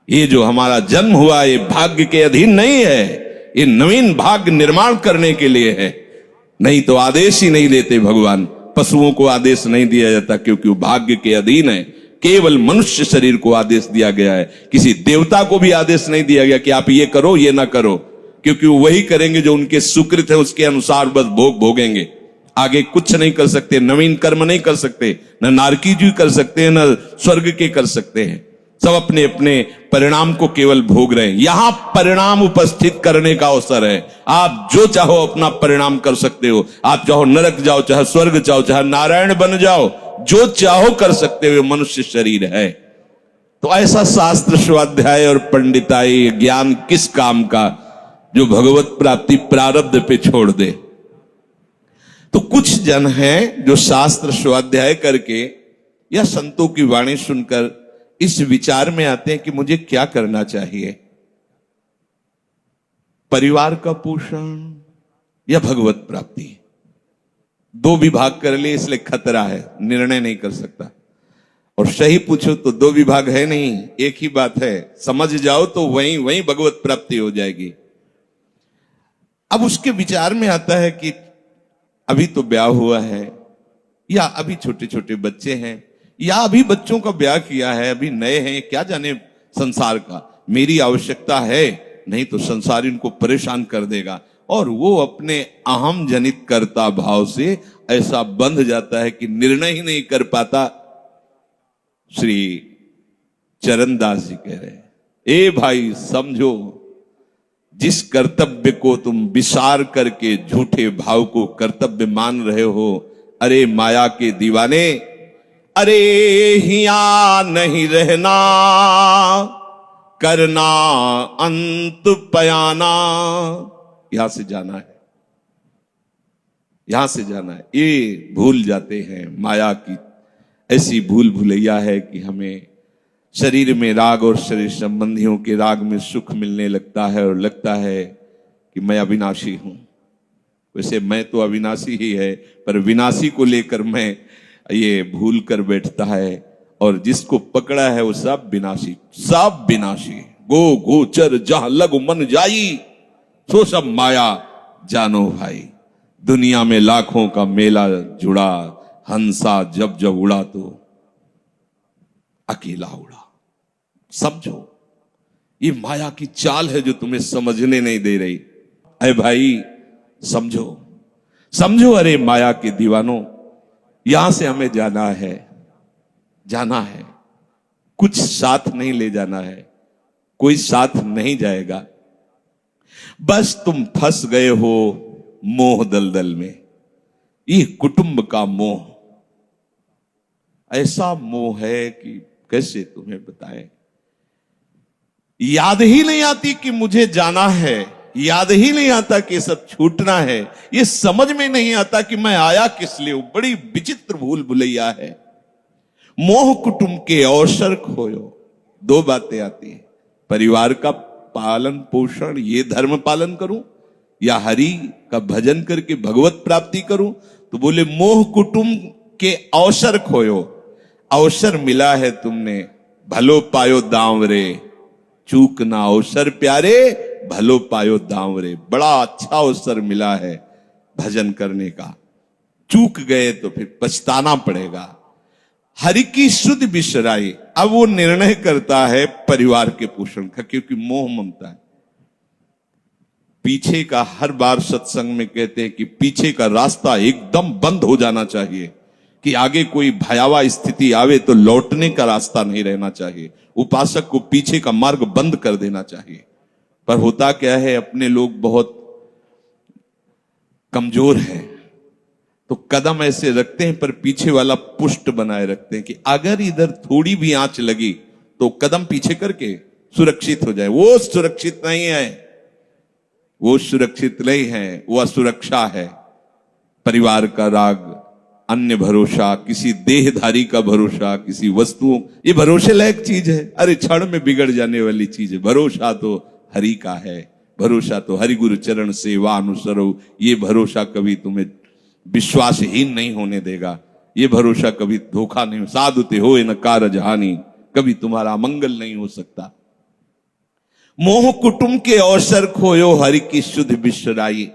ये जो हमारा जन्म हुआ ये भाग्य के अधीन नहीं है, ये नवीन भाग्य निर्माण करने के लिए है। नहीं तो आदेश ही नहीं देते भगवान। पशुओं को आदेश नहीं दिया जाता क्योंकि वो भाग्य के अधीन है। केवल मनुष्य शरीर को आदेश दिया गया है। किसी देवता को भी आदेश नहीं दिया गया कि आप ये करो ये ना करो, क्योंकि वो वही करेंगे जो उनके सुकृत है, उसके अनुसार बस भोग भोगेंगे। आगे कुछ नहीं कर सकते, नवीन कर्म नहीं कर सकते, न नारकी जी कर सकते हैं, न स्वर्ग के कर सकते हैं। सब अपने अपने परिणाम को केवल भोग रहे हैं। यहां परिणाम उपस्थित करने का अवसर है। आप जो चाहो अपना परिणाम कर सकते हो। आप चाहो नरक जाओ, चाहे स्वर्ग जाओ, चाहे नारायण बन जाओ, जो चाहो कर सकते हो। मनुष्य शरीर है तो ऐसा शास्त्र स्वाध्याय और पंडिताई ज्ञान किस काम का जो भगवत प्राप्ति प्रारब्ध पे छोड़ दे। तो कुछ जन हैं जो शास्त्र स्वाध्याय करके या संतों की वाणी सुनकर इस विचार में आते हैं कि मुझे क्या करना चाहिए, परिवार का पोषण या भगवत प्राप्ति। दो विभाग कर लिए इसलिए खतरा है, निर्णय नहीं कर सकता। और सही पूछो तो दो विभाग है नहीं, एक ही बात है। समझ जाओ तो वहीं वहीं भगवत प्राप्ति हो जाएगी। अब उसके विचार में आता है कि अभी तो ब्याह हुआ है, या अभी छोटे छोटे बच्चे हैं, या अभी बच्चों का ब्याह किया है, अभी नए हैं, क्या जाने संसार का, मेरी आवश्यकता है, नहीं तो संसार इनको परेशान कर देगा। और वो अपने अहम जनित कर्ता भाव से ऐसा बंध जाता है कि निर्णय ही नहीं कर पाता। श्री चरणदास जी कह रहे हैं, ए भाई समझो, जिस कर्तव्य को तुम विसार करके झूठे भाव को कर्तव्य मान रहे हो, अरे माया के दीवाने, अरे हिया नहीं रहना, करना अंत पयाना। यहां से जाना है, यहां से जाना है। ये भूल जाते हैं। माया की ऐसी भूल भुलैया है कि हमें शरीर में राग और शरीर संबंधियों के राग में सुख मिलने लगता है और लगता है कि मैं अविनाशी हूं। वैसे मैं तो अविनाशी ही है, पर विनाशी को लेकर मैं ये भूल कर बैठता है। और जिसको पकड़ा है वो सब विनाशी, सब विनाशी। गो गोचर जहां लगु मन जाई, सो सब माया जानो भाई। दुनिया में लाखों का मेला जुड़ा, हंसा जब जब उड़ा तो अकेला उड़ा। समझो, ये माया की चाल है जो तुम्हें समझने नहीं दे रही। अरे भाई समझो, समझो, अरे माया के दीवानों, यहां से हमें जाना है, जाना है। कुछ साथ नहीं ले जाना है, कोई साथ नहीं जाएगा। बस तुम फंस गए हो मोह दलदल में। ये कुटुंब का मोह ऐसा मोह है कि कैसे तुम्हें बताएं। याद ही नहीं आती कि मुझे जाना है, याद ही नहीं आता कि सब छूटना है। ये समझ में नहीं आता कि मैं आया किस लिए। बड़ी विचित्र भूल भुलैया है। मोह कुटुंब के अवसर खोयो। दो बातें आती हैं, परिवार का पालन पोषण, ये धर्म पालन करूं, या हरि का भजन करके भगवत प्राप्ति करूं। तो बोले मोह कुटुंब के अवसर खोयो। अवसर मिला है तुमने, भलो पायो दांव रे, चूक ना अवसर प्यारे, भलो पायो दांव रे। बड़ा अच्छा अवसर मिला है भजन करने का, चूक गए तो फिर पछताना पड़ेगा। हरि की शुद्ध बिसराई। अब वो निर्णय करता है परिवार के पोषण का, क्योंकि मोह ममता है। पीछे का, हर बार सत्संग में कहते हैं कि पीछे का रास्ता एकदम बंद हो जाना चाहिए, कि आगे कोई भयावह स्थिति आवे तो लौटने का रास्ता नहीं रहना चाहिए। उपासक को पीछे का मार्ग बंद कर देना चाहिए। पर होता क्या है, अपने लोग बहुत कमजोर हैं, तो कदम ऐसे रखते हैं पर पीछे वाला पुष्ट बनाए रखते हैं कि अगर इधर थोड़ी भी आंच लगी तो कदम पीछे करके सुरक्षित हो जाए। वो सुरक्षित नहीं है, वो सुरक्षित नहीं है, वो असुरक्षा है। परिवार का राग, अन्य भरोसा, किसी देहधारी का भरोसा, किसी वस्तुओं, ये भरोसे लायक चीज है। अरे क्षण में बिगड़ जाने वाली चीज है। भरोसा तो हरि का है, भरोसा तो हरि गुरु चरण सेवा अनुसरो। ये भरोसा कभी तुम्हें विश्वासहीन नहीं होने देगा। ये भरोसा कभी धोखा नहीं। साधु ते होए न कारज हानि, कभी तुम्हारा मंगल नहीं हो सकता। मोह कुटुंब के अवसर खोयो हरि की शुद्ध बिसराई।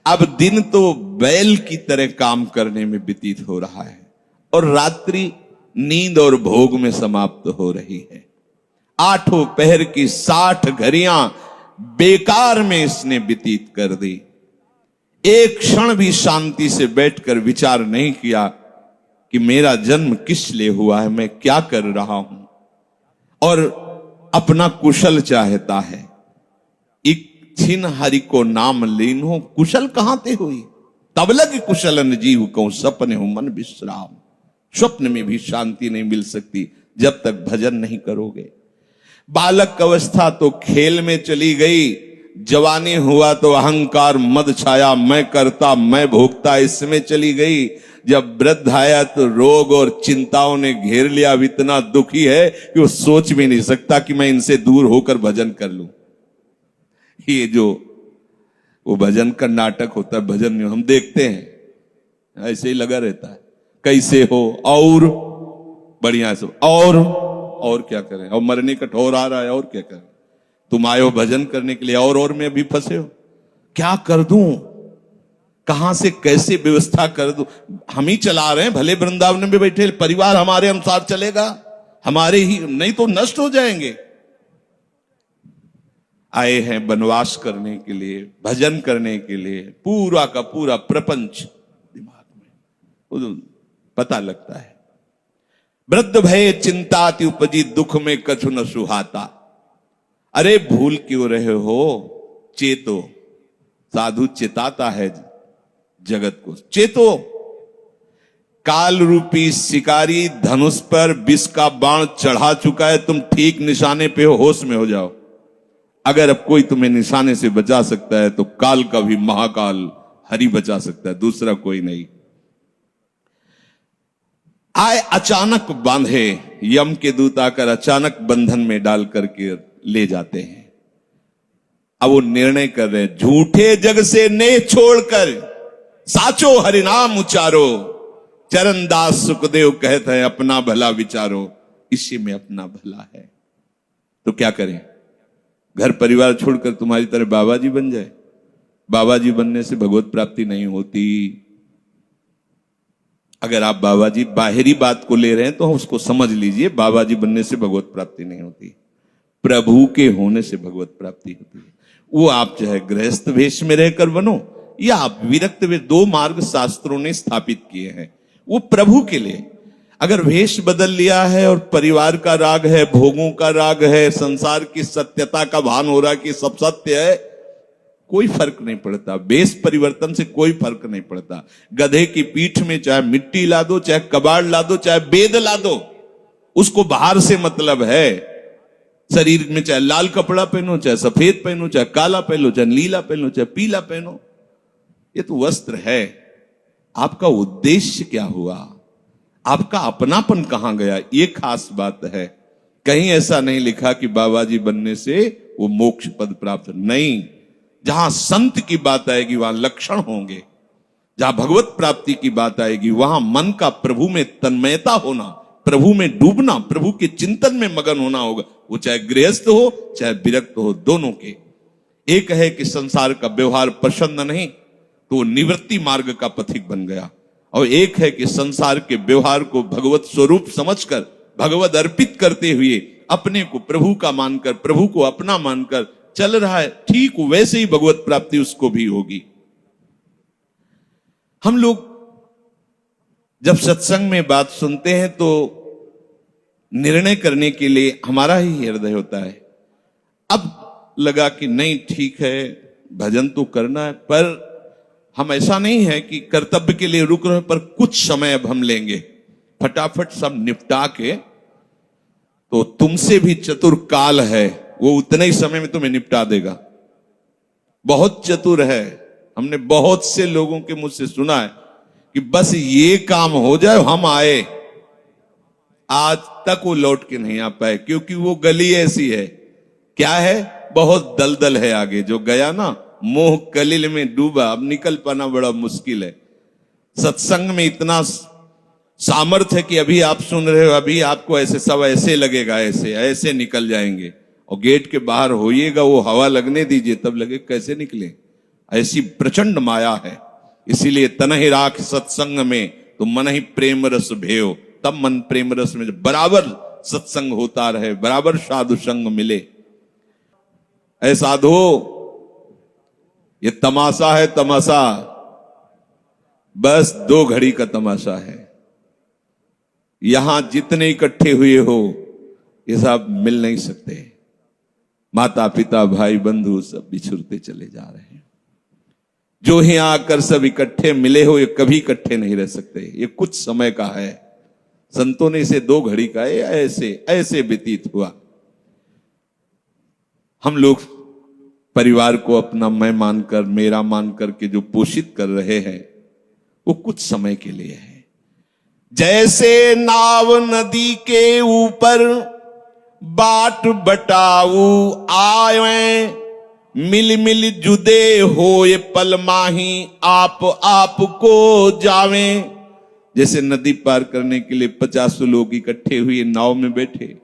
अब दिन तो बैल की तरह काम करने में व्यतीत हो रहा है और रात्रि नींद और भोग में समाप्त हो रही है। आठों पहर की 60 घड़ियां बेकार में इसने व्यतीत कर दी। एक क्षण भी शांति से बैठकर विचार नहीं किया कि मेरा जन्म किस लिए हुआ है, मैं क्या कर रहा हूं, और अपना कुशल चाहता है। एक छिन हरि को नाम लीनो, कुशल कहां ते हुई, तब लग कुशलन जीव को सपने हो मन विश्राम। स्वप्न में भी शांति नहीं मिल सकती जब तक भजन नहीं करोगे। बालक अवस्था तो खेल में चली गई, जवानी हुआ तो अहंकार मद छाया, मैं करता मैं भोगता इसमें चली गई। जब वृद्ध आया तो रोग और चिंताओं ने घेर लिया। अब इतना दुखी है कि वो सोच भी नहीं सकता कि मैं इनसे दूर होकर भजन कर लूं। ये जो वो भजन का नाटक होता है, भजन में हम देखते हैं ऐसे ही लगा रहता है, कैसे हो और बढ़िया सब, और क्या करें, और मरने का ठौर आ रहा है, और क्या करें, तुम आए हो भजन करने के लिए और में भी फंसे हो, क्या कर दूं, कहां से कैसे व्यवस्था कर दूं। हम ही चला रहे हैं, भले वृंदावन में बैठे परिवार हमारे अनुसार चलेगा, हमारे ही, नहीं तो नष्ट हो जाएंगे। आए हैं वनवास करने के लिए, भजन करने के लिए, पूरा का पूरा प्रपंच दिमाग में पता लगता है। वृद्ध भय चिंताति उपजी, दुख में कछु न सुहाता। अरे भूल क्यों रहे हो, चेतो। साधु चिताता है जगत को, चेतो। काल रूपी शिकारी धनुष पर विष का बाण चढ़ा चुका है, तुम ठीक निशाने पे हो, होश में हो जाओ। अगर अब कोई तुम्हें निशाने से बचा सकता है तो काल का भी महाकाल हरि बचा सकता है, दूसरा कोई नहीं। आए अचानक बांधे, यम के दूत आकर अचानक बंधन में डाल करके ले जाते हैं। अब वो निर्णय कर रहे हैं, झूठे जग से नेह छोड़कर साचो हरिनाम उचारो। चरणदास सुखदेव कहते हैं अपना भला विचारो, इसी में अपना भला है। तो क्या करें, घर परिवार छोड़कर तुम्हारी तरह बाबा जी बन जाए? बाबा जी बनने से भगवत प्राप्ति नहीं होती। अगर आप बाबा जी बाहरी बात को ले रहे हैं तो उसको समझ लीजिए, बाबा जी बनने से भगवत प्राप्ति नहीं होती, प्रभु के होने से भगवत प्राप्ति होती है। वो आप चाहे गृहस्थ वेश में रहकर बनो या आप विरक्त वेश, 2 मार्ग शास्त्रों ने स्थापित किए हैं, वो प्रभु के लिए। अगर वेश बदल लिया है और परिवार का राग है, भोगों का राग है, संसार की सत्यता का भान हो रहा कि सब सत्य है, कोई फर्क नहीं पड़ता। वेश परिवर्तन से कोई फर्क नहीं पड़ता। गधे की पीठ में चाहे मिट्टी ला दो, चाहे कबाड़ ला दो, चाहे बेद ला दो, उसको बाहर से मतलब है। शरीर में चाहे लाल कपड़ा पहनो, चाहे सफेद पहनो, चाहे काला पहनो, चाहे नीला पहनो, चाहे पीला पहनो, ये तो वस्त्र है। आपका उद्देश्य क्या हुआ, आपका अपनापन कहां गया, ये खास बात है। कहीं ऐसा नहीं लिखा कि बाबा जी बनने से वो मोक्ष पद प्राप्त, नहीं। जहां संत की बात आएगी वहां लक्षण होंगे, जहां भगवत प्राप्ति की बात आएगी वहां मन का प्रभु में तन्मयता होना, प्रभु में डूबना, प्रभु के चिंतन में मगन होना होगा। वो चाहे गृहस्थ हो चाहे विरक्त हो, दोनों के। एक है कि संसार का व्यवहार पसंद नहीं तो निवृत्ति मार्ग का पथिक बन गया, और एक है कि संसार के व्यवहार को भगवत स्वरूप समझकर, भगवत अर्पित करते हुए अपने को प्रभु का मानकर, प्रभु को अपना मानकर चल रहा है, ठीक वैसे ही भगवत प्राप्ति उसको भी होगी। हम लोग जब सत्संग में बात सुनते हैं तो निर्णय करने के लिए हमारा ही हृदय होता है। अब लगा कि नहीं ठीक है, भजन तो करना है, पर हम ऐसा नहीं है कि कर्तव्य के लिए रुक रहे हैं, पर कुछ समय अब हम लेंगे, फटाफट सब निपटा के। तो तुमसे भी चतुर काल है, वो उतने ही समय में तुम्हें निपटा देगा। बहुत चतुर है। हमने बहुत से लोगों के मुझ से सुना है कि बस ये काम हो जाए हम आए, आज तक वो लौट के नहीं आ पाए, क्योंकि वो गली ऐसी है, क्या है, बहुत दलदल है आगे। जो गया ना मोह कलिल में डूबा, अब निकल पाना बड़ा मुश्किल है। सत्संग में इतना सामर्थ्य है कि अभी आप सुन रहे हो, अभी आपको ऐसे सब ऐसे लगेगा, ऐसे ऐसे निकल जाएंगे, और गेट के बाहर होइएगा, वो हवा लगने दीजिए, तब लगे कैसे निकले। ऐसी प्रचंड माया है। इसीलिए तन ही राख सत्संग में तो मन ही प्रेम रस भेयो, तब मन प्रेम रस में बराबर सत्संग होता रहे, बराबर साधु संग मिले। ऐ साधो, ये तमाशा है, तमाशा बस 2 घड़ी का तमाशा है। यहां जितने इकट्ठे हुए हो ये सब मिल नहीं सकते। माता पिता भाई बंधु सब बिछुड़ते चले जा रहे हैं। जो ही आकर सब इकट्ठे मिले हो, ये कभी इकट्ठे नहीं रह सकते। ये कुछ समय का है। संतों ने इसे 2 घड़ी का ऐसे ऐसे व्यतीत हुआ। हम लोग परिवार को अपना मैं मानकर, मेरा मानकर के जो पोषित कर रहे हैं, वो कुछ समय के लिए है। जैसे नाव नदी के ऊपर बाट बटाऊ आए, मिल मिल जुदे होए पल माही आप को जावे। जैसे नदी पार करने के लिए 50 लोग इकट्ठे हुए, नाव में बैठे,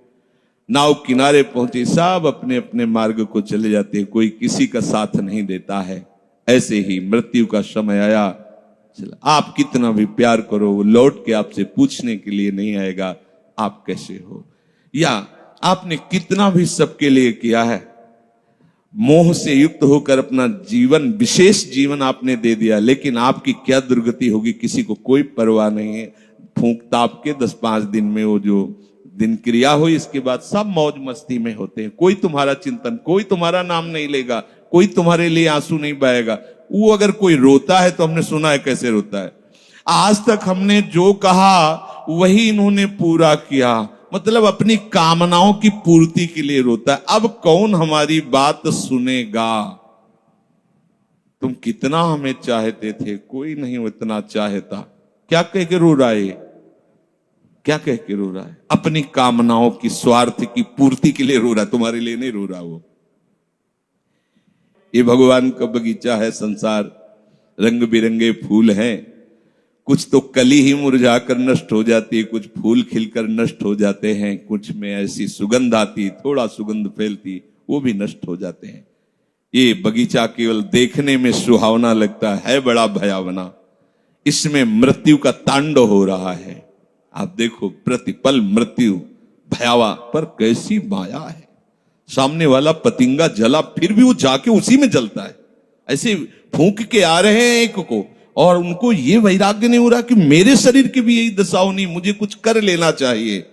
नाव किनारे पहुंचे, सब अपने अपने मार्ग को चले जाते हैं, कोई किसी का साथ नहीं देता है। ऐसे ही मृत्यु का समय आया, चला। आप कितना भी प्यार करो, वो लौट के आपसे पूछने के लिए नहीं आएगा आप कैसे हो। या आपने कितना भी सबके लिए किया है, मोह से युक्त होकर अपना जीवन, विशेष जीवन आपने दे दिया, लेकिन आपकी क्या दुर्गति होगी किसी को कोई परवाह नहीं है। फूंक ताप के 10-5 दिन में वो जो दिन क्रिया हुई, इसके बाद सब मौज मस्ती में होते हैं। कोई तुम्हारा चिंतन, कोई तुम्हारा नाम नहीं लेगा, कोई तुम्हारे लिए आंसू नहीं बहाएगा। वो अगर कोई रोता है तो हमने सुना है कैसे रोता है। आज तक हमने जो कहा वही इन्होंने पूरा किया, मतलब अपनी कामनाओं की पूर्ति के लिए रोता है। अब कौन हमारी बात सुनेगा। तुम कितना हमें चाहते थे, कोई नहीं उतना चाहता। क्या कह के रो रहा है, क्या कह के रो रहा है? अपनी कामनाओं की, स्वार्थ की पूर्ति के लिए रो रहा है, तुम्हारे लिए नहीं रो रहा वो। ये भगवान का बगीचा है संसार, रंग बिरंगे फूल हैं। कुछ तो कली ही मुरझाकर नष्ट हो जाती है, कुछ फूल खिलकर नष्ट हो जाते हैं, कुछ में ऐसी सुगंध आती, थोड़ा सुगंध फैलती, वो भी नष्ट हो जाते हैं। ये बगीचा केवल देखने में सुहावना लगता है बड़ा भयावना। इसमें मृत्यु का तांडव हो रहा है। आप देखो, प्रतिपल मृत्यु भयावा, पर कैसी माया है। सामने वाला पतिंगा जला, फिर भी वो जाके उसी में जलता है। ऐसे फूंक के आ रहे हैं एक को, और उनको ये वैराग्य नहीं हो रहा कि मेरे शरीर की भी यही दशा होनी, मुझे कुछ कर लेना चाहिए।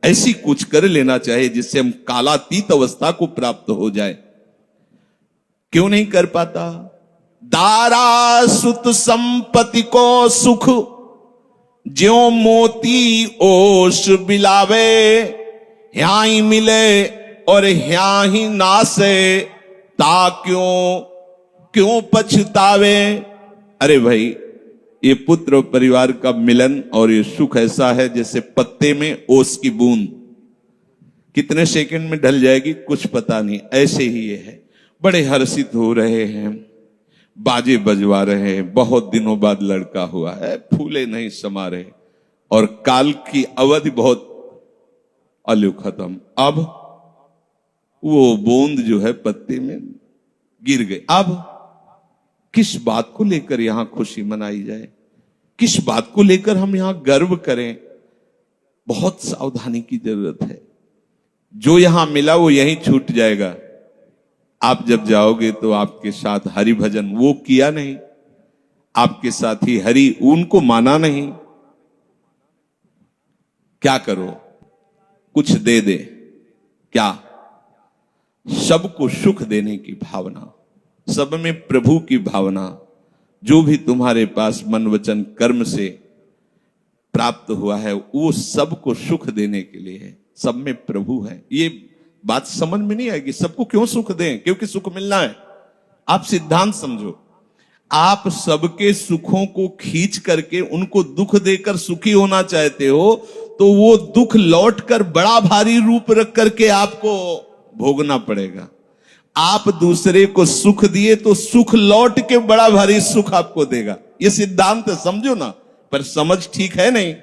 ऐसी कुछ कर लेना चाहिए जिससे हम कालातीत अवस्था को प्राप्त हो जाए। क्यों नहीं कर पाता? दारा सुत संपत्ति को सुख, ज्यों मोती ओस बिलावे, ह्या ही मिले और ह्या ही नासे, ता क्यों पछतावे। अरे भाई, ये पुत्र और परिवार का मिलन और ये सुख ऐसा है जैसे पत्ते में ओस की बूंद, कितने सेकंड में ढल जाएगी कुछ पता नहीं। ऐसे ही ये है। बड़े हर्षित हो रहे हैं, बाजे बजवा रहे हैं, बहुत दिनों बाद लड़का हुआ है, फूले नहीं समा रहे, और काल की अवधि बहुत अलु खत्म। अब वो बूंद जो है पत्ते में गिर गई। अब किस बात को लेकर यहां खुशी मनाई जाए, किस बात को लेकर हम यहां गर्व करें? बहुत सावधानी की जरूरत है। जो यहां मिला वो यहीं छूट जाएगा। आप जब जाओगे तो आपके साथ हरि भजन वो किया नहीं, आपके साथ ही हरि उनको माना नहीं। क्या करो? कुछ दे दे, क्या? सबको सुख देने की भावना, सब में प्रभु की भावना, जो भी तुम्हारे पास मन वचन कर्म से प्राप्त हुआ है वो सबको सुख देने के लिए है। सब में प्रभु है। ये बात समझ में नहीं आएगी, सबको क्यों सुख दें? क्योंकि सुख मिलना है। आप सिद्धांत समझो, आप सबके सुखों को खींच करके उनको दुख देकर सुखी होना चाहते हो, तो वो दुख लौटकर बड़ा भारी रूप रख करके आपको भोगना पड़ेगा। आप दूसरे को सुख दिए तो सुख लौट के बड़ा भारी सुख आपको देगा। ये सिद्धांत समझो ना, पर समझ ठीक है नहीं।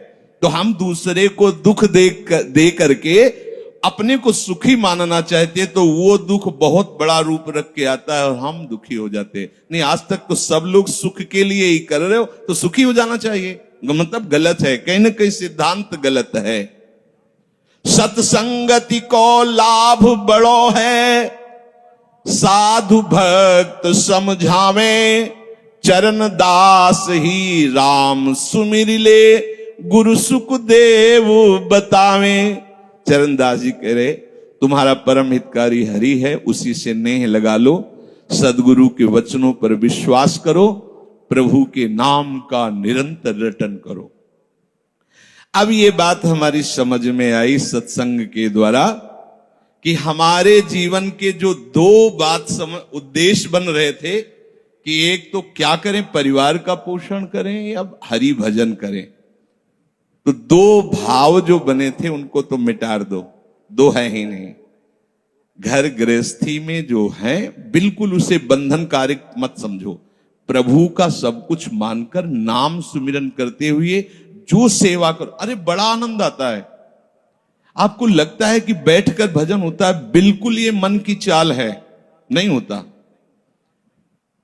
तो हम दूसरे को दुख दे करके अपने को सुखी मानना चाहते तो वो दुख बहुत बड़ा रूप रख के आता है और हम दुखी हो जाते हैं। नहीं, आज तक तो सब लोग सुख के लिए ही कर रहे हो, तो सुखी हो जाना चाहिए। मतलब गलत है, कहीं ना कहीं सिद्धांत गलत है। सत्संगति को लाभ बड़ो है, साधु भक्त समझावे, चरण दास ही राम सुमिर ले, गुरु सुखदेव बतावे। चरणदास जी कह रहे तुम्हारा परम हितकारी हरि है, उसी से नेह लगा लो, सदगुरु के वचनों पर विश्वास करो, प्रभु के नाम का निरंतर रटन करो। अब ये बात हमारी समझ में आई सत्संग के द्वारा कि हमारे जीवन के जो दो उद्देश्य बन रहे थे कि एक तो क्या करें, परिवार का पोषण करें या हरि भजन करें, तो दो भाव जो बने थे उनको तो मिटार दो, दो है ही नहीं। घर गृहस्थी में जो है बिल्कुल उसे बंधनकारी मत समझो, प्रभु का सब कुछ मानकर नाम सुमिरन करते हुए जो सेवा करो। अरे बड़ा आनंद आता है। आपको लगता है कि बैठकर भजन होता है, बिल्कुल ये मन की चाल है, नहीं होता।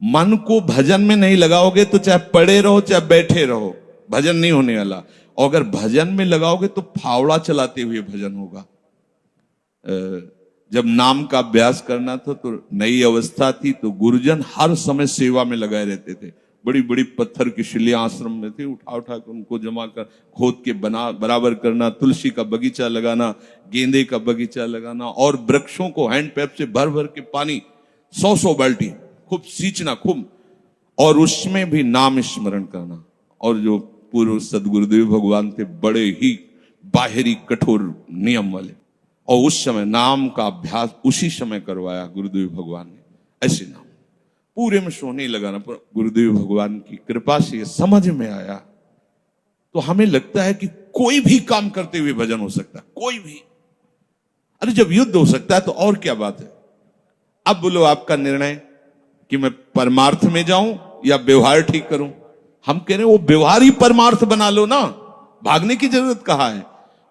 मन को भजन में नहीं लगाओगे तो चाहे पड़े रहो चाहे बैठे रहो, भजन नहीं होने वाला। और अगर भजन में लगाओगे तो फावड़ा चलाते हुए भजन होगा। जब नाम का अभ्यास करना था तो नई अवस्था थी, तो गुरुजन हर समय सेवा में लगाए रहते थे। बड़ी बड़ी पत्थर की शिलियां आश्रम में थी, उठा उठा कर उनको जमा कर खोद के बराबर करना, तुलसी का बगीचा लगाना, गेंदे का बगीचा लगाना, और वृक्षों को हैंड पैप से भर भर के पानी 100 बाल्टी खूब सींचना खूब, और उसमें भी नाम स्मरण करना। और जो पूर्व सदगुरुदेव भगवान थे बड़े ही बाहरी कठोर नियम वाले, और उस समय नाम का अभ्यास उसी समय करवाया गुरुदेव भगवान ने। ऐसे नाम पूरे में सोने लगाना, गुरुदेव भगवान की कृपा से ये समझ में आया। तो हमें लगता है कि कोई भी काम करते हुए भजन हो सकता है, कोई भी। अरे जब युद्ध हो सकता है तो और क्या बात है। अब बोलो आपका निर्णय कि मैं परमार्थ में जाऊं या व्यवहार ठीक करूं। हम कह रहे हैं वो व्यवहार ही परमार्थ बना लो ना, भागने की जरूरत कहां है।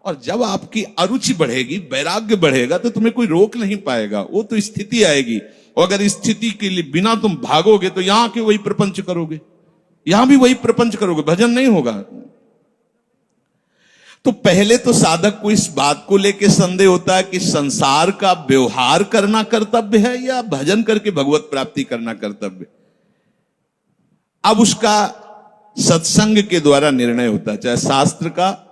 और जब आपकी अरुचि बढ़ेगी, वैराग्य बढ़ेगा, तो तुम्हें कोई रोक नहीं पाएगा। वो तो स्थिति आएगी, और अगर स्थिति के लिए बिना तुम भागोगे तो यहां के वही प्रपंच करोगे, यहां भी वही प्रपंच करोगे, भजन नहीं होगा। तो पहले तो साधक को इस बात को लेकर संदेह होता है कि संसार का व्यवहार करना कर्तव्य है या भजन करके भगवत प्राप्ति करना कर्तव्य। अब उसका सत्संग के द्वारा निर्णय होता है, चाहे शास्त्र का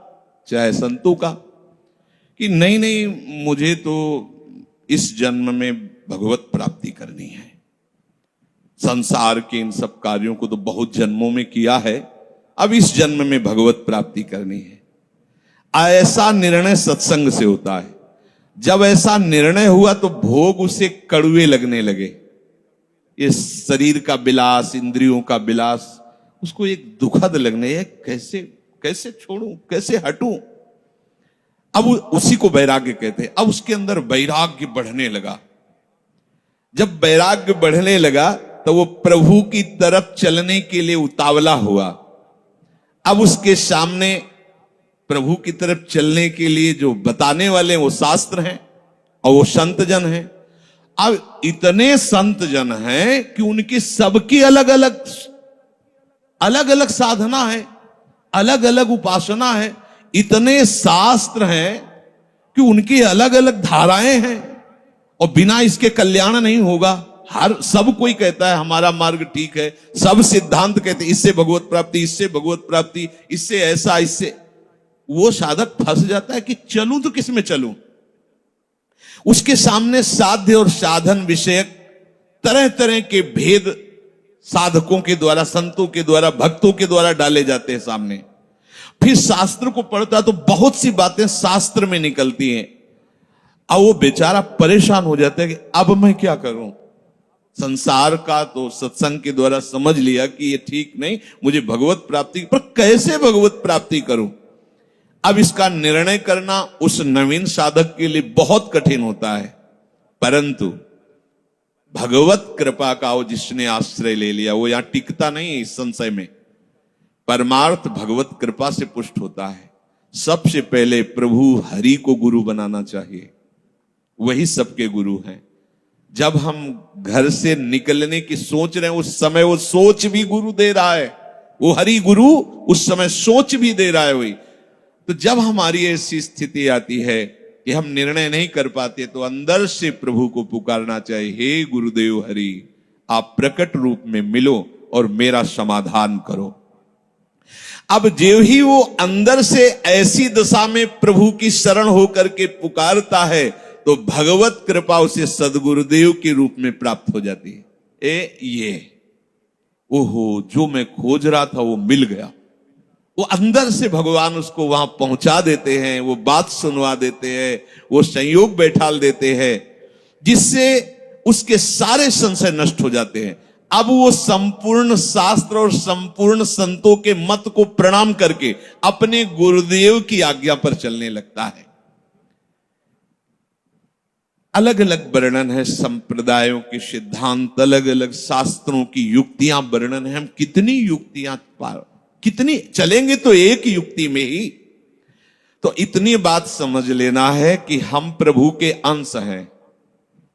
चाहे संतों का, कि नहीं नहीं मुझे तो इस जन्म में भगवत प्राप्ति करनी है। संसार के इन सब कार्यों को तो बहुत जन्मों में किया है, अब इस जन्म में भगवत प्राप्ति करनी है। ऐसा निर्णय सत्संग से होता है। जब ऐसा निर्णय हुआ तो भोग उसे कड़वे लगने लगे। ये शरीर का विलास, इंद्रियों का विलास उसको एक दुखद लगने, कैसे कैसे छोड़ूं, कैसे हटूं। अब उसी को वैराग्य कहते हैं। अब उसके अंदर वैराग्य बढ़ने लगा। जब वैराग्य बढ़ने लगा तो वो प्रभु की तरफ चलने के लिए उतावला हुआ। अब उसके सामने प्रभु की तरफ चलने के लिए जो बताने वाले वो शास्त्र हैं और वो संत जन हैं। अब इतने संत जन हैं कि उनकी सबकी अलग अलग साधना है, अलग अलग उपासना है। इतने शास्त्र हैं कि उनकी अलग अलग धाराएं हैं, और बिना इसके कल्याण नहीं होगा। सब कोई कहता है हमारा मार्ग ठीक है, सब सिद्धांत कहते हैं इससे भगवत प्राप्ति, इससे भगवत प्राप्ति, इससे ऐसा, इससे। वो साधक फंस जाता है कि चलूं तो किस में चलूं। उसके सामने साध्य और साधन विषयक तरह तरह के भेद साधकों के द्वारा, संतों के द्वारा, भक्तों के द्वारा डाले जाते हैं सामने। फिर शास्त्र को पढ़ता तो बहुत सी बातें शास्त्र में निकलती हैं। अब वो बेचारा परेशान हो जाता है कि अब मैं क्या करूं। संसार का तो सत्संग के द्वारा समझ लिया कि ये ठीक नहीं, मुझे भगवत प्राप्ति, पर कैसे भगवत प्राप्ति करूं। अब इसका निर्णय करना उस नवीन साधक के लिए बहुत कठिन होता है। परंतु भगवत कृपा का वो जिसने आश्रय ले लिया वो यहां टिकता नहीं है। इस संशय में परमार्थ भगवत कृपा से पुष्ट होता है। सबसे पहले प्रभु हरि को गुरु बनाना चाहिए। वही सबके गुरु हैं। जब हम घर से निकलने की सोच रहे हैं उस समय वो सोच भी गुरु दे रहा है, वो हरि गुरु उस समय सोच भी दे रहा है वही। तो जब हमारी ऐसी स्थिति आती है कि हम निर्णय नहीं कर पाते तो अंदर से प्रभु को पुकारना चाहिए, हे गुरुदेव हरि, आप प्रकट रूप में मिलो और मेरा समाधान करो। अब जो ही वो अंदर से ऐसी दशा में प्रभु की शरण होकर के पुकारता है तो भगवत कृपा उसे सदगुरुदेव के रूप में प्राप्त हो जाती है। ये ओहो, जो मैं खोज रहा था वो मिल गया। वो अंदर से भगवान उसको वहां पहुंचा देते हैं, वो बात सुनवा देते हैं, वो संयोग बैठाल देते हैं, जिससे उसके सारे संशय नष्ट हो जाते हैं। अब वो संपूर्ण शास्त्र और संपूर्ण संतों के मत को प्रणाम करके अपने गुरुदेव की आज्ञा पर चलने लगता है। अलग अलग वर्णन है संप्रदायों के सिद्धांत, अलग अलग शास्त्रों की युक्तियां वर्णन है। हम कितनी चलेंगे तो एक युक्ति में ही। तो इतनी बात समझ लेना है कि हम प्रभु के अंश हैं,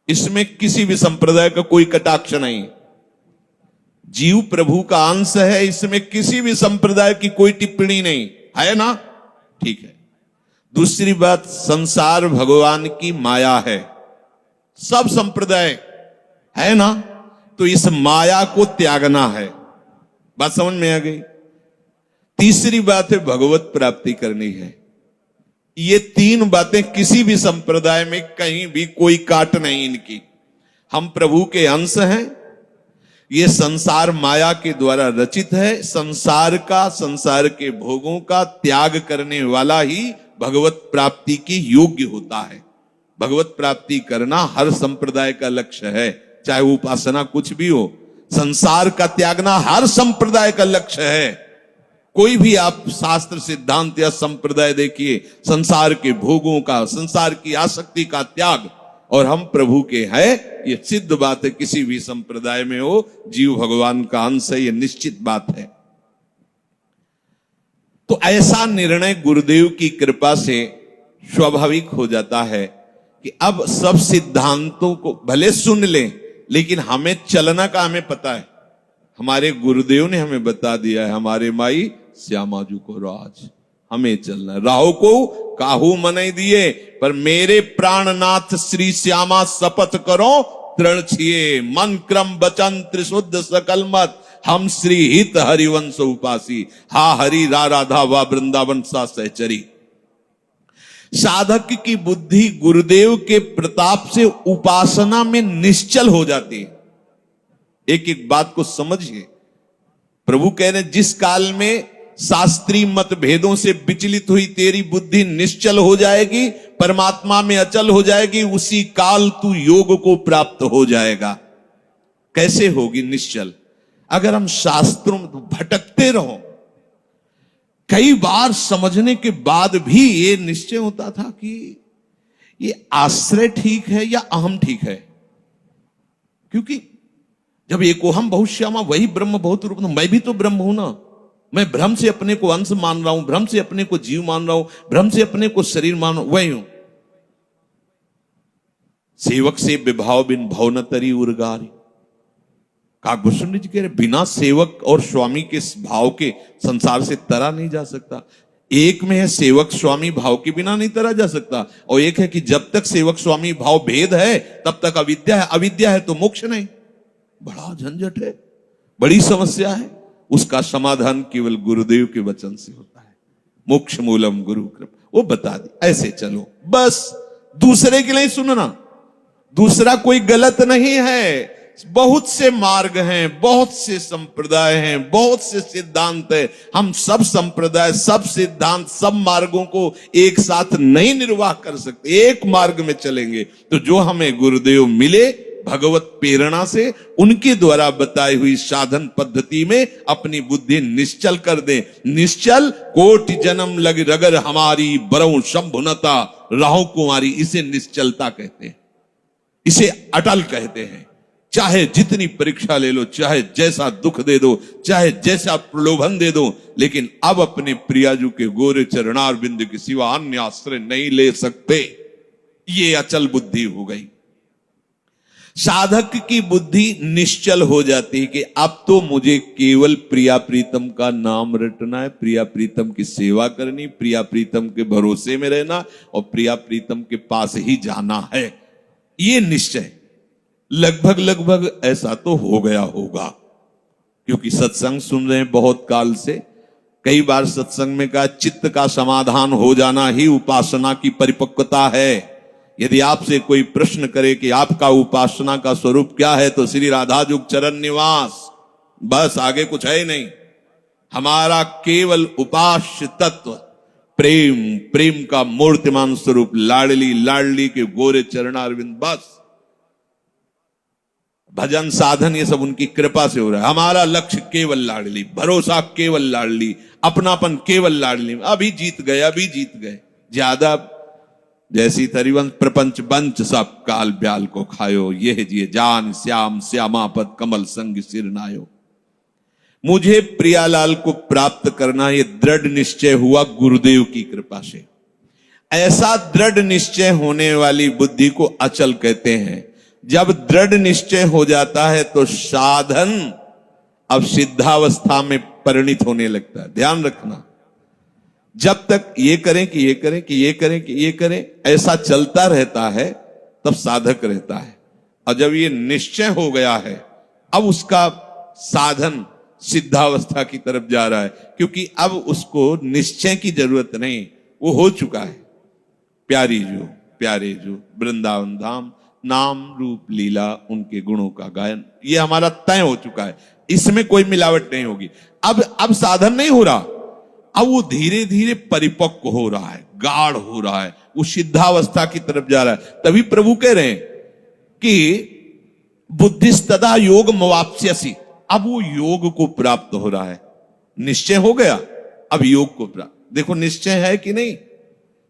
इसमें किसी भी संप्रदाय का कोई कटाक्ष नहीं। जीव प्रभु का अंश है, इसमें किसी भी संप्रदाय की कोई टिप्पणी नहीं है ना, ठीक है। दूसरी बात, संसार भगवान की माया है, सब संप्रदाय है ना, तो इस माया को त्यागना है। बात समझ में आ गई। तीसरी बात है भगवत प्राप्ति करनी है। ये तीन बातें किसी भी संप्रदाय में कहीं भी कोई काट नहीं इनकी। हम प्रभु के अंश हैं, ये संसार माया के द्वारा रचित है। संसार का, संसार के भोगों का त्याग करने वाला ही भगवत प्राप्ति की योग्य होता है। भगवत प्राप्ति करना हर संप्रदाय का लक्ष्य है, चाहे वो उपासना कुछ भी हो। संसार का त्यागना हर संप्रदाय का लक्ष्य है। कोई भी आप शास्त्र सिद्धांत या संप्रदाय देखिए, संसार के भोगों का, संसार की आसक्ति का त्याग, और हम प्रभु के हैं, ये सिद्ध बात है। किसी भी संप्रदाय में हो, जीव भगवान का अंश है, ये निश्चित बात है। तो ऐसा निर्णय गुरुदेव की कृपा से स्वाभाविक हो जाता है कि अब सब सिद्धांतों को भले सुन लें, लेकिन हमें चलना का हमें पता है। हमारे गुरुदेव ने हमें बता दिया है, हमारे माई श्यामाजू को राज, हमें चलना। राहो को काहू मनई दिए, पर मेरे प्राणनाथ श्री श्यामा शपथ करो तृण छिए। मन क्रम वचन त्रिशुद्ध सकल मत, हम श्री हित हरिवंश उपासी। हा हरि रा राधा वा वृंदावन सा सहचरी। साधक की बुद्धि गुरुदेव के प्रताप से उपासना में निश्चल हो जाती है। एक एक बात को समझिए। प्रभु कह रहे, जिस काल में शास्त्रीय मतभेदों से विचलित हुई तेरी बुद्धि निश्चल हो जाएगी, परमात्मा में अचल हो जाएगी, उसी काल तू योग को प्राप्त हो जाएगा। कैसे होगी निश्चल? अगर हम शास्त्रों में भटकते रहो, कई बार समझने के बाद भी ये निश्चय होता था कि ये आश्रय ठीक है या अहम ठीक है। क्योंकि जब एको हम बहुश्यामा वही ब्रह्म बहुत रूप, मैं भी तो ब्रह्म हूं ना। मैं भ्रम से अपने को अंश मान रहा हूं, भ्रम से अपने को जीव मान रहा हूं, भ्रम से अपने को शरीर मान रहा हूं, वही हूं। सेवक से विभाव बिन भव न तरी उर्गारी। काकभूषण जी कह रहे, बिना सेवक और स्वामी के भाव के संसार से तरा नहीं जा सकता। एक में है सेवक स्वामी भाव के बिना नहीं तरा जा सकता, और एक है कि जब तक सेवक स्वामी भाव भेद है तब तक अविद्या है, अविद्या है तो मोक्ष नहीं। बड़ा झंझट है, बड़ी समस्या है। उसका समाधान केवल गुरुदेव के वचन से होता है। मोक्ष मूलम गुरु कृपा, वो बता दी, ऐसे चलो बस। दूसरे के लिए सुनना, दूसरा कोई गलत नहीं है। बहुत से मार्ग हैं, बहुत से संप्रदाय हैं, बहुत से सिद्धांत है। हम सब संप्रदाय, सब सिद्धांत, सब मार्गों को एक साथ नहीं निर्वाह कर सकते। एक मार्ग में चलेंगे तो जो हमें गुरुदेव मिले भगवत प्रेरणा से, उनके द्वारा बताई हुई साधन पद्धति में अपनी बुद्धि निश्चल कर दे। निश्चल कोटि जन्म लग रगर हमारी, बरऊ शंभुनता राहु कुमारी। इसे निश्चलता कहते हैं, इसे अटल कहते हैं। चाहे जितनी परीक्षा ले लो, चाहे जैसा दुख दे दो, चाहे जैसा प्रलोभन दे दो, लेकिन अब अपने प्रियाजू के गोरे चरणार बिंदु के सिवा अन्य आश्रय नहीं ले सकते। ये अचल बुद्धि हो गई। साधक की बुद्धि निश्चल हो जाती है कि अब तो मुझे केवल प्रिया प्रीतम का नाम रटना है, प्रिया प्रीतम की सेवा करनी, प्रिया प्रीतम के भरोसे में रहना और प्रिया प्रीतम के पास ही जाना है। ये निश्चय लगभग लगभग ऐसा तो हो गया होगा, क्योंकि सत्संग सुन रहे हैं बहुत काल से। कई बार सत्संग में कहा चित्त का समाधान हो जाना ही उपासना की परिपक्वता है। यदि आपसे कोई प्रश्न करे कि आपका उपासना का स्वरूप क्या है, तो श्री राधा जुग चरण निवास, बस आगे कुछ है ही नहीं। हमारा केवल उपास्य तत्व प्रेम, प्रेम का मूर्तिमान स्वरूप लाडली लाडली के गोरे चरणारविंद, बस। भजन साधन ये सब उनकी कृपा से हो रहा है। हमारा लक्ष्य केवल लाडली, भरोसा केवल लाडली, अपनापन केवल लाडली। अभी जीत गए, अभी जीत गए। ज्यादा जैसी तरिवंश प्रपंच बंच सब काल ब्याल को खायो, यह जिए जान श्याम श्यामापद कमल संग सिर नायो। मुझे प्रियालाल को प्राप्त करना ये दृढ़ निश्चय हुआ गुरुदेव की कृपा से। ऐसा दृढ़ निश्चय होने वाली बुद्धि को अचल कहते हैं। जब दृढ़ निश्चय हो जाता है तो साधन अब सिद्धावस्था में परिणित होने लगता है। ध्यान रखना, जब तक ये करें कि ये करें कि ये करें कि ये करें, ऐसा चलता रहता है, तब साधक रहता है। और जब ये निश्चय हो गया है, अब उसका साधन सिद्धावस्था की तरफ जा रहा है, क्योंकि अब उसको निश्चय की जरूरत नहीं, वो हो चुका है। प्यारी जो प्यारे जो वृंदावन धाम, नाम रूप लीला उनके गुणों का गायन, ये हमारा तय हो चुका है। इसमें कोई मिलावट नहीं होगी। अब साधन नहीं हो रहा, अब वो धीरे धीरे परिपक्व हो रहा है, गाढ़ हो रहा है, वो सिद्धावस्था की तरफ जा रहा है। तभी प्रभु कह रहे हैं कि बुद्धिस्तदा योग मवाप्स्यसि, अब वो योग को प्राप्त हो रहा है। निश्चय हो गया, अब योग को प्राप्त। देखो निश्चय है कि नहीं,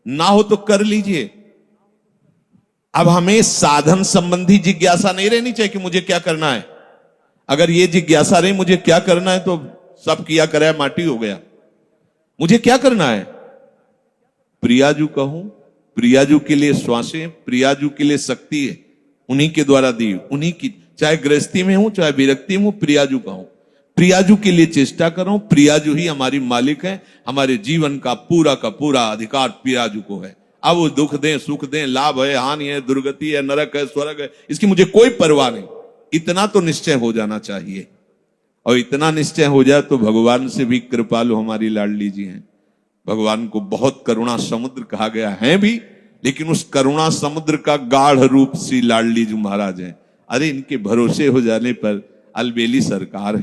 ना हो तो कर लीजिए। अब हमें साधन संबंधी जिज्ञासा नहीं रहनी चाहिए कि मुझे क्या करना है। अगर ये जिज्ञासा रही मुझे क्या करना है, तो सब किया कराया माटी हो गया। मुझे क्या करना है, प्रियाजू कहूं, प्रियाजू के लिए श्वासें, प्रियाजू के लिए शक्ति है, उन्हीं के द्वारा दी, उन्हीं की, चाहे गृहस्थी में हूं चाहे विरक्ति में हूं, प्रियाजू कहूं, प्रियाजू के लिए चेष्टा करो। प्रियाजू ही हमारी मालिक है, हमारे जीवन का पूरा अधिकार प्रियाजू को है। अब वो दुख दें सुख दें, लाभ है हानि है, दुर्गति है, नरक है, स्वर्ग है, इसकी मुझे कोई परवाह नहीं। इतना तो निश्चय हो जाना चाहिए। और इतना निश्चय हो जाए तो भगवान से भी कृपालु हमारी लाडली जी हैं। भगवान को बहुत करुणा समुद्र कहा गया है भी, लेकिन उस करुणा समुद्र का गाढ़ रूप श्री लाडली जी महाराज हैं। अरे इनके भरोसे हो जाने पर अलबेली सरकार है।